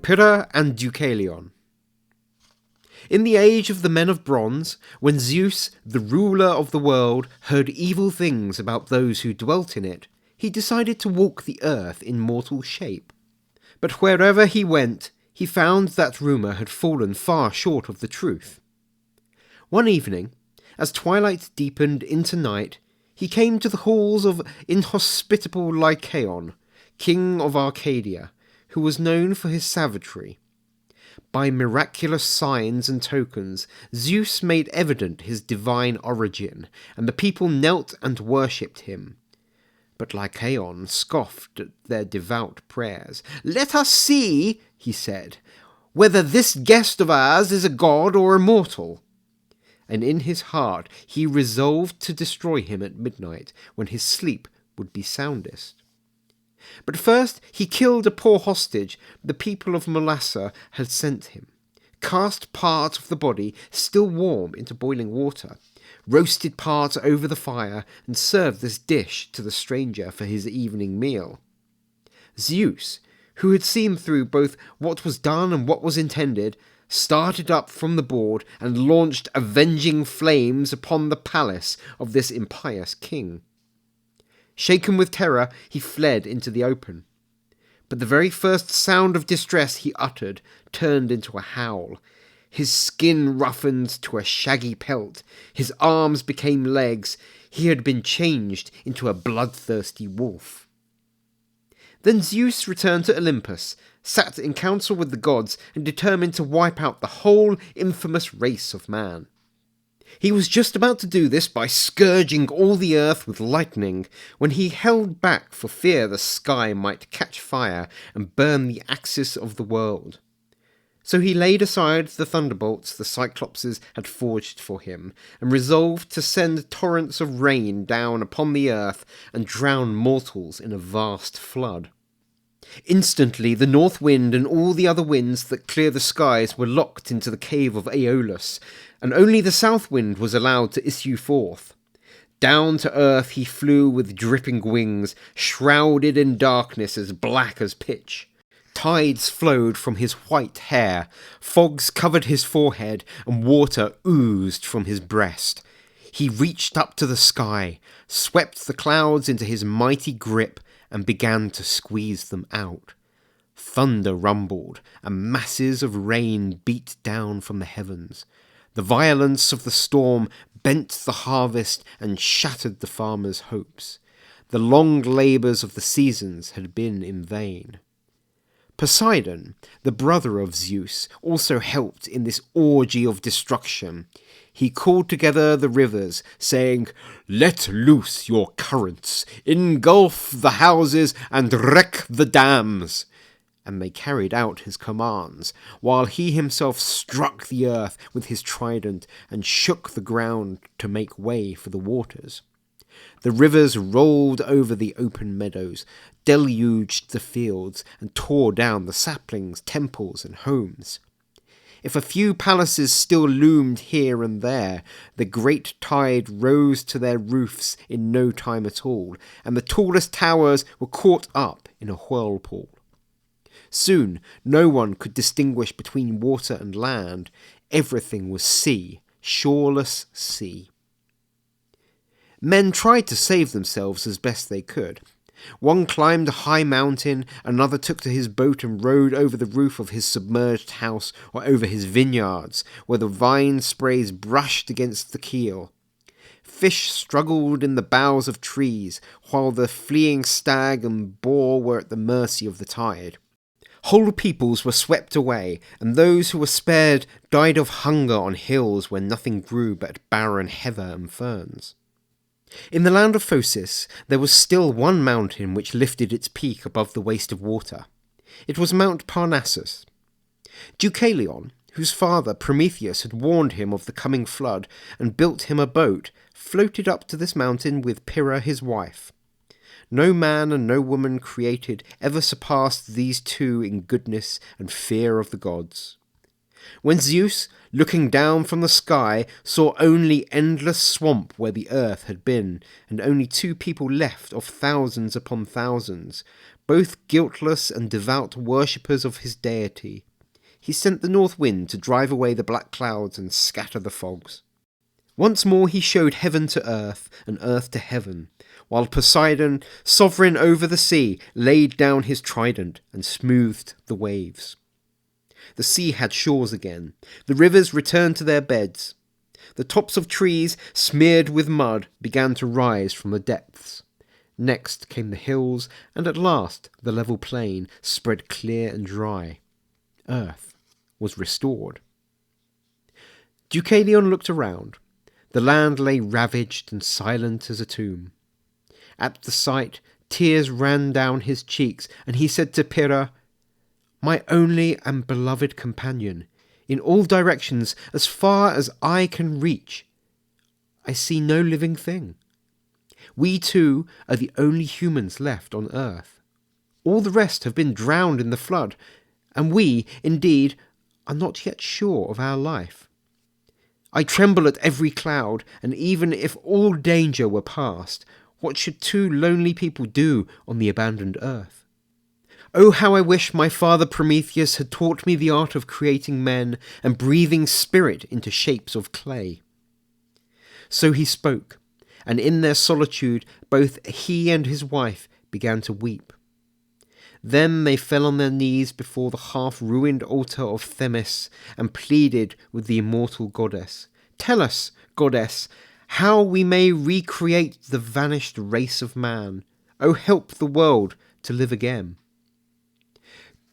Pyrrha and Deucalion. In the age of the men of bronze, when Zeus, the ruler of the world, heard evil things about those who dwelt in it, he decided to walk the earth in mortal shape. But wherever he went, he found that rumour had fallen far short of the truth. One evening, as twilight deepened into night, he came to the halls of inhospitable Lycaon, king of Arcadia, who was known for his savagery. By miraculous signs and tokens, Zeus made evident his divine origin, and the people knelt and worshipped him. But Lycaon scoffed at their devout prayers. "Let us see," he said, "whether this guest of ours is a god or a mortal." And in his heart he resolved to destroy him at midnight, when his sleep would be soundest. But first he killed a poor hostage the people of Molassa had sent him, cast part of the body still warm into boiling water, roasted part over the fire, and served this dish to the stranger for his evening meal. Zeus, who had seen through both what was done and what was intended, started up from the board and launched avenging flames upon the palace of this impious king. Shaken with terror, he fled into the open. But the very first sound of distress he uttered turned into a howl. His skin roughened to a shaggy pelt, his arms became legs, he had been changed into a bloodthirsty wolf. Then Zeus returned to Olympus, sat in council with the gods, and determined to wipe out the whole infamous race of man. He was just about to do this by scourging all the earth with lightning, when he held back for fear the sky might catch fire and burn the axis of the world. So he laid aside the thunderbolts the Cyclopses had forged for him, and resolved to send torrents of rain down upon the earth and drown mortals in a vast flood. Instantly the north wind and all the other winds that clear the skies were locked into the cave of Aeolus, and only the south wind was allowed to issue forth. Down to earth he flew with dripping wings, shrouded in darkness as black as pitch. Tides flowed from his white hair, fogs covered his forehead, and water oozed from his breast. He reached up to the sky, swept the clouds into his mighty grip, and began to squeeze them out. Thunder rumbled, and masses of rain beat down from the heavens. The violence of the storm bent the harvest and shattered the farmers' hopes. The long labours of the seasons had been in vain. Poseidon, the brother of Zeus, also helped in this orgy of destruction. He called together the rivers, saying, "Let loose your currents, engulf the houses, and wreck the dams." And they carried out his commands, while he himself struck the earth with his trident and shook the ground to make way for the waters. The rivers rolled over the open meadows, deluged the fields, and tore down the saplings, temples, and homes. If a few palaces still loomed here and there, the great tide rose to their roofs in no time at all, and the tallest towers were caught up in a whirlpool. Soon no one could distinguish between water and land. Everything was sea, shoreless sea. Men tried to save themselves as best they could. One climbed a high mountain, another took to his boat and rowed over the roof of his submerged house or over his vineyards, where the vine sprays brushed against the keel. Fish struggled in the boughs of trees, while the fleeing stag and boar were at the mercy of the tide. Whole peoples were swept away, and those who were spared died of hunger on hills where nothing grew but barren heather and ferns. In the land of Phocis there was still one mountain which lifted its peak above the waste of water. It was Mount Parnassus. Deucalion, whose father Prometheus had warned him of the coming flood and built him a boat, floated up to this mountain with Pyrrha his wife. No man and no woman created ever surpassed these two in goodness and fear of the gods. When Zeus, looking down from the sky, saw only endless swamp where the earth had been, and only two people left of thousands upon thousands, both guiltless and devout worshippers of his deity. He sent the north wind to drive away the black clouds and scatter the fogs. Once more he showed heaven to earth and earth to heaven, while Poseidon, sovereign over the sea, laid down his trident and smoothed the waves. The sea had shores again. The rivers returned to their beds. The tops of trees, smeared with mud, began to rise from the depths. Next came the hills, and at last the level plain spread clear and dry. Earth was restored. Deucalion looked around. The land lay ravaged and silent as a tomb. At the sight, tears ran down his cheeks, and he said to Pyrrha, "My only and beloved companion, in all directions, as far as eye can reach, I see no living thing. We two are the only humans left on earth. All the rest have been drowned in the flood, and we, indeed, are not yet sure of our life. I tremble at every cloud, and even if all danger were past, what should two lonely people do on the abandoned earth? Oh, how I wish my father Prometheus had taught me the art of creating men and breathing spirit into shapes of clay." So he spoke, and in their solitude both he and his wife began to weep. Then they fell on their knees before the half-ruined altar of Themis and pleaded with the immortal goddess. "Tell us, goddess, how we may recreate the vanished race of man. Oh, help the world to live again."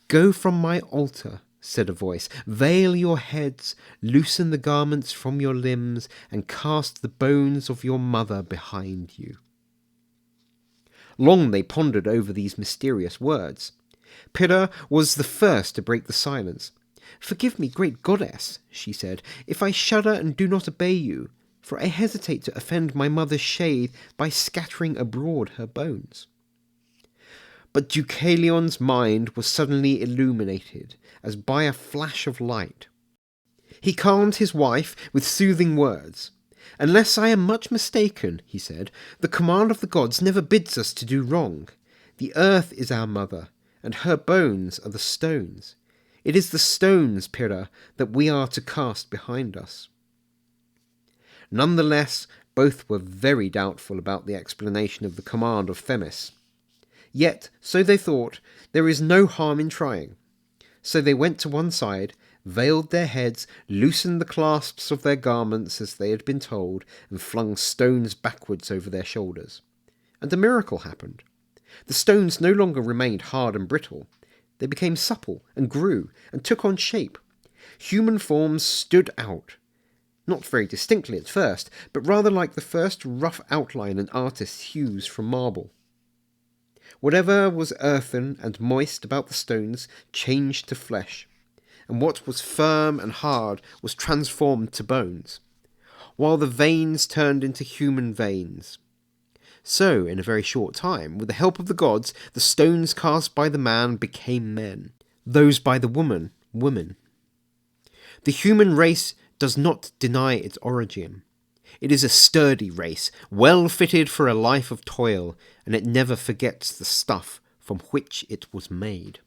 "Go from my altar," said a voice. "Veil your heads, loosen the garments from your limbs, and cast the bones of your mother behind you." Long they pondered over these mysterious words. Pyrrha was the first to break the silence. "Forgive me, great goddess," she said, "if I shudder and do not obey you, for I hesitate to offend my mother's shade by scattering abroad her bones." But Deucalion's mind was suddenly illuminated, as by a flash of light. He calmed his wife with soothing words. "Unless I am much mistaken," he said, "the command of the gods never bids us to do wrong. The earth is our mother, and her bones are the stones. It is the stones, Pyrrha, that we are to cast behind us." Nonetheless, both were very doubtful about the explanation of the command of Themis. Yet, so they thought, there is no harm in trying. So they went to one side, veiled their heads, loosened the clasps of their garments as they had been told, and flung stones backwards over their shoulders. And a miracle happened. The stones no longer remained hard and brittle. They became supple and grew and took on shape. Human forms stood out. Not very distinctly at first, but rather like the first rough outline an artist hews from marble. Whatever was earthen and moist about the stones changed to flesh, and what was firm and hard was transformed to bones, while the veins turned into human veins. So, in a very short time, with the help of the gods, the stones cast by the man became men, those by the woman, women. The human race does not deny its origin. It is a sturdy race, well fitted for a life of toil, and it never forgets the stuff from which it was made.